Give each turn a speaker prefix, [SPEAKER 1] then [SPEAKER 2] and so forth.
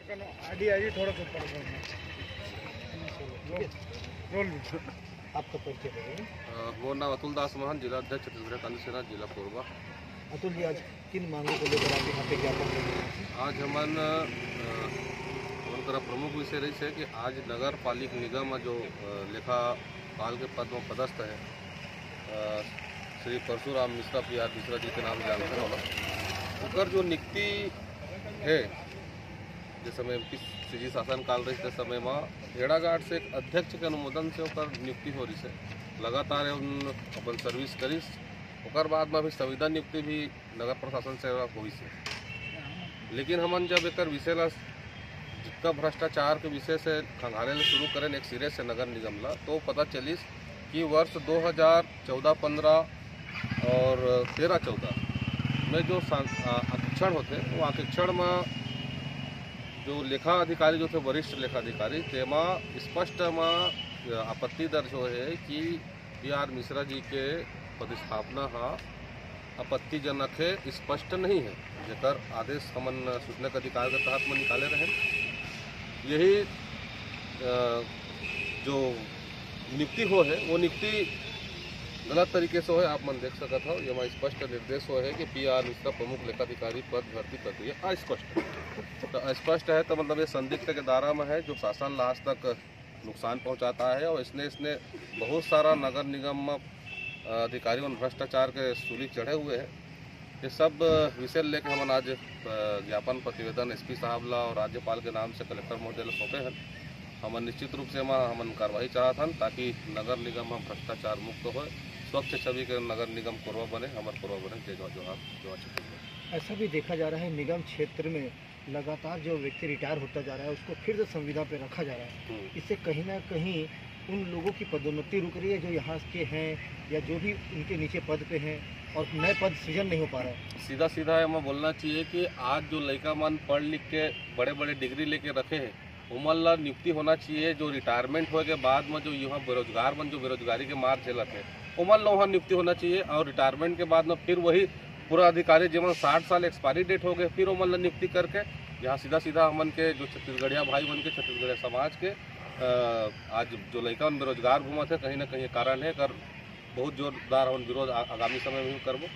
[SPEAKER 1] आडी आडी थोड़ा सा ऊपर करना। रोल आपका परिचय करें।
[SPEAKER 2] वो नाम अतुल दास महन, जिला अध्यक्ष छत्तीसगढ़ कांग्रेस सेना, जिला कोरबा।
[SPEAKER 1] अतुल जी, आज किन मांगों को लेकर आप यहाँ पे ज्ञापन कर रहे हैं?
[SPEAKER 2] आज हमन प्रमुख विषय रही है कि आज नगर पालिक निगम जो लेखापाल के पद में पदस्थ है श्री परशुराम मिश्रा PR मिश्रा जी के नाम जानते होला, उनकर जो नियुक्ति है जिस समय CG शासन काल रही थे समय में भेड़ाघाट से एक अध्यक्ष के अनुमोदन से उनकर नियुक्ति हो रही है। लगातार उन अपन सर्विस करीस, उकर बाद में भी संविदा नियुक्ति भी नगर प्रशासन से हुई से। लेकिन हमन जब एक विषय ला जितना भ्रष्टाचार के विषय से खंगाले शुरू करें एक सिरे से नगर निगम ला, तो पता चलिस कि वर्ष 2014-15 और 13-14 में जो आरक्षण होते वो आरक्षण में जो लेखा अधिकारी जो थे वरिष्ठ लेखा अधिकारी तेमा स्पष्ट में आपत्ति दर्ज हो है कि PR मिश्रा जी के पदस्थापना आपत्तिजनक है, स्पष्ट नहीं है, जेकर आदेश हमन सूचना के अधिकार के तहत में निकाले रहे। यही जो नियुक्ति हो है वो नियुक्ति गलत तरीके से हो है। आप मन देख सकत हो, ये में स्पष्ट निर्देश हो है कि PR मिश्रा प्रमुख लेखाधिकारी पद भर्ती प्रक्रिया अस्पष्ट है। तो अस्पष्ट है तो मतलब ये संदिग्ध के दायरा में है जो शासन आज तक नुकसान पहुंचाता है, और इसने बहुत सारा नगर निगम में अधिकारियों भ्रष्टाचार के सूली चढ़े हुए हैं। ये सब विषय लेकर हम आज ज्ञापन प्रतिवेदन SP साहब ला और राज्यपाल के नाम से कलेक्टर महोदय ला सौंपे हैं। हम निश्चित रूप से हमन कार्रवाई चाहत हन ताकि नगर निगम हम भ्रष्टाचार मुक्त हो, स्वच्छ छवि के नगर निगम कोरबा बने, हमारे कोरबा बने। जो
[SPEAKER 1] ऐसा भी देखा जा रहा है निगम क्षेत्र में लगातार जो व्यक्ति रिटायर होता जा रहा है उसको फिर से संविदा पे रखा जा रहा है। इससे कहीं ना कहीं उन लोगों की पदोन्नति रुक रही है जो यहाँ के हैं या जो भी उनके नीचे पद पे हैं, और नए पद सृजन नहीं हो पा रहा है।
[SPEAKER 2] सीधा सीधा हमें बोलना चाहिए कि आज जो लड़का मन पढ़ लिख के बड़े बड़े डिग्री लेके रखे हैं उमर ला नियुक्ति होना चाहिए। जो रिटायरमेंट हो के बाद में जो यहाँ बेरोजगार मन जो बेरोजगारी के मार झेलत है उमर ला वहाँ नियुक्ति होना चाहिए, और रिटायरमेंट के बाद में फिर वही पूरा अधिकारी जिमन 60 साल एक्सपायरी डेट हो गए फिर उमर ला नियुक्ति करके यहाँ सीधा सीधा हमन के जो छत्तीसगढ़िया भाई बन के छत्तीसगढ़िया समाज के आज जो लड़का बेरोजगार घूमत है कहीं ना कहीं कारण है कर बहुत जोरदार विरोध आगामी समय में भी करबो।